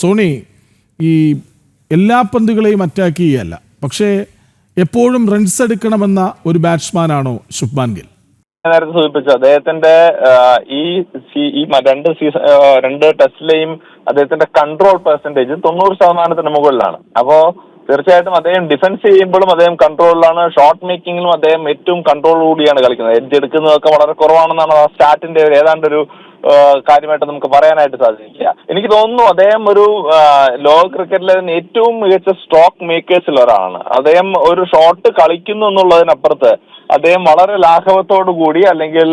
Sony, ഈ എല്ലാ പന്തുകളെയും attack ചെയ്യല്ല, പക്ഷേ എപ്പോഴും റൺസ് എടുക്കണമെന്ന ഒരു ബാറ്റ്സ്മാനാണോ ശുഭ്മാൻ ഗിൽ? നേരത്തെ സൂചിപ്പിച്ചു അദ്ദേഹത്തിന്റെ രണ്ട് ടെസ്റ്റിലെയും അദ്ദേഹത്തിന്റെ കൺട്രോൾ പെർസെന്റേജ് 90% മുകളിലാണ്. അപ്പോ തീർച്ചയായിട്ടും അദ്ദേഹം ഡിഫൻസ് ചെയ്യുമ്പോഴും അദ്ദേഹം കൺട്രോളിലാണ്, ഷോട്ട് മേക്കിങ്ങിലും അദ്ദേഹം ഏറ്റവും കൺട്രോൾ കൂടിയാണ് കളിക്കുന്നത്. എഡ്ജ് എടുക്കുന്നതൊക്കെ വളരെ കുറവാണെന്നാണ് ആ സ്റ്റാറ്റിന്റെ ഏതാണ്ടൊരു കാര്യമായിട്ട് നമുക്ക് പറയാനായിട്ട് സാധിക്കില്ല. എനിക്ക് തോന്നുന്നു അദ്ദേഹം ഒരു ലോക ക്രിക്കറ്റിലെ ഏറ്റവും മികച്ച സ്ട്രോക്ക് മേക്കേഴ്സിൽ ഒരാളാണ്. അദ്ദേഹം ഒരു ഷോട്ട് കളിക്കുന്നു എന്നുള്ളതിനപ്പുറത്ത് അദ്ദേഹം വളരെ ലാഘവത്തോടു കൂടി, അല്ലെങ്കിൽ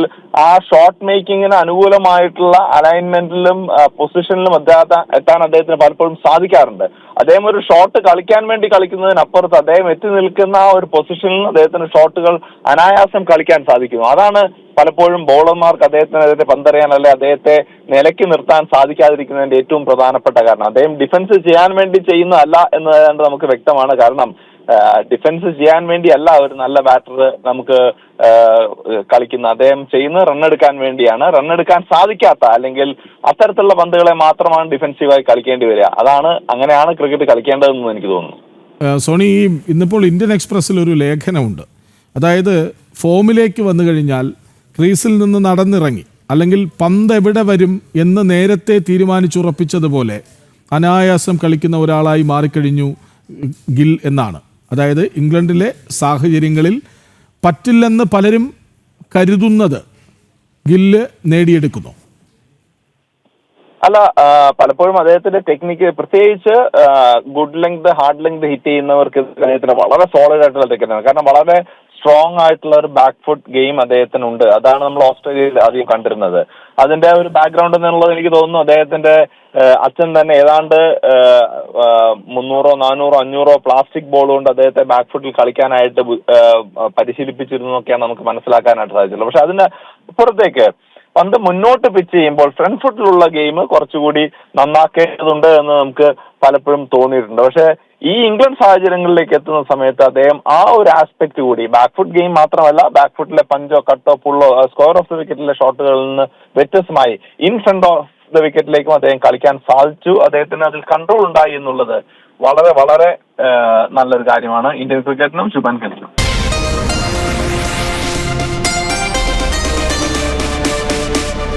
ആ ഷോട്ട് മേക്കിങ്ങിന് അനുകൂലമായിട്ടുള്ള അലൈൻമെന്റിലും പൊസിഷനിലും എത്താൻ അദ്ദേഹത്തിന് പലപ്പോഴും സാധിക്കാറുണ്ട്. അദ്ദേഹം ഒരു ഷോട്ട് കളിക്കാൻ വേണ്ടി കളിക്കുന്നതിനപ്പുറത്ത് അദ്ദേഹം എത്തി നിൽക്കുന്ന ആ ഒരു പൊസിഷനിൽ അദ്ദേഹത്തിന് ഷോട്ടുകൾ അനായാസം കളിക്കാൻ സാധിക്കുന്നു. അതാണ് പലപ്പോഴും ബൗളർമാർക്ക് അദ്ദേഹത്തിനെതിരെ പന്തെറിയാൻ, അല്ലെ അദ്ദേഹത്തെ നിലയ്ക്ക് നിർത്താൻ സാധിക്കാതിരിക്കുന്നതിന്റെ ഏറ്റവും പ്രധാനപ്പെട്ട കാരണം. അദ്ദേഹം ഡിഫൻസ് ചെയ്യാൻ വേണ്ടി ചെയ്യുന്നതല്ല എന്ന് നമുക്ക് വ്യക്തമാണ്. കാരണം ഡിഫൻസ് ചെയ്യാൻ വേണ്ടിയല്ല ഒരു നല്ല ബാറ്റർ നമുക്ക് കളിക്കുന്ന. അദ്ദേഹം ചെയ്യുന്നത് റണ്ണെടുക്കാൻ വേണ്ടിയാണ്. റണ്ണെടുക്കാൻ സാധിക്കാത്ത, അല്ലെങ്കിൽ അത്തരത്തിലുള്ള പന്തുകളെ മാത്രമാണ് ഡിഫൻസീവായി കളിക്കേണ്ടി വരിക. അങ്ങനെയാണ് ക്രിക്കറ്റ് കളിക്കേണ്ടതെന്ന് എനിക്ക് തോന്നുന്നു. സോണി, ഇന്നിപ്പോൾ ഇന്ത്യൻ എക്സ്പ്രസ്സിൽ ഒരു ലേഖനമുണ്ട്. അതായത് ഫോമിലേക്ക് വന്നു കഴിഞ്ഞാൽ ക്രീസിൽ നിന്ന് നടന്നിറങ്ങി, അല്ലെങ്കിൽ പന്ത് എവിടെ വരും എന്ന് നേരത്തെ തീരുമാനിച്ചുറപ്പിച്ചതുപോലെ അനായാസം കളിക്കുന്ന ഒരാളായി മാറിക്കഴിഞ്ഞു ഗിൽ എന്നാണ്. അതായത് ഇംഗ്ലണ്ടിലെ സാഹചര്യങ്ങളിൽ പറ്റില്ലെന്ന് പലരും കരുതുന്നത് ഗില്ല് നേടിയെടുക്കുന്നു. അല്ല, പലപ്പോഴും അദ്ദേഹത്തിന്റെ ടെക്നിക്ക്, പ്രത്യേകിച്ച് good length, hard length hit ചെയ്യുന്നവർക്ക് അദ്ദേഹത്തിന് വളരെ സോളിഡ് ആയിട്ടുള്ള ടെക്നിക്കാണ്. കാരണം വളരെ സ്ട്രോങ് ആയിട്ടുള്ള ഒരു ബാക്ക് ഫുട്ട് ഗെയിം അദ്ദേഹത്തിനുണ്ട്. അതാണ് നമ്മൾ ഓസ്ട്രേലിയയിൽ ആദ്യം കണ്ടിരുന്നത്. അതിന്റെ ഒരു ബാക്ക്ഗ്രൗണ്ട് എന്നുള്ളത് എനിക്ക് തോന്നുന്നു അദ്ദേഹത്തിന്റെ അച്ഛൻ തന്നെ ഏതാണ്ട് 300, 400, 500 പ്ലാസ്റ്റിക് ബോൾ കൊണ്ട് അദ്ദേഹത്തെ ബാക്ക് ഫുട്ടിൽ കളിക്കാനായിട്ട് പരിശീലിപ്പിച്ചിരുന്നു എന്നൊക്കെയാണ് നമുക്ക് മനസ്സിലാക്കാനായിട്ട് സാധിച്ചുള്ളൂ. പക്ഷെ അതിന് അപ്പുറത്തേക്ക് പന്ത് മുന്നോട്ട് പിച്ച് ചെയ്യുമ്പോൾ ഫ്രണ്ട് ഫുട്ടിലുള്ള ഗെയിം കുറച്ചുകൂടി നന്നാക്കേണ്ടതുണ്ട് എന്ന് നമുക്ക് പലപ്പോഴും തോന്നിയിട്ടുണ്ട്. പക്ഷെ ഈ ഇംഗ്ലണ്ട് സാഹചര്യങ്ങളിലേക്ക് എത്തുന്ന സമയത്ത് അദ്ദേഹം ആ ഒരു ആസ്പെക്ട് കൂടി, ബാക്ക് ഫുട്ട് ഗെയിം മാത്രമല്ല, ബാക്ക് ഫുട്ടിലെ പഞ്ചോ, കട്ടോ, പുള്ളോ, സ്ക്വയർ ഓഫ് ദ വിക്കറ്റിലെ ഷോട്ടുകളിൽ നിന്ന് വ്യത്യസ്തമായി ഇൻ ഫ്രണ്ട് ഓഫ് ദ വിക്കറ്റിലേക്കും അദ്ദേഹം കളിക്കാൻ സാധിച്ചു. അദ്ദേഹത്തിന് അതിൽ കൺട്രോൾ ഉണ്ടായി എന്നുള്ളത് വളരെ വളരെ നല്ലൊരു കാര്യമാണ് ഇന്ത്യൻ ക്രിക്കറ്റിനും ശുഭൻ ഗില്ലിനും.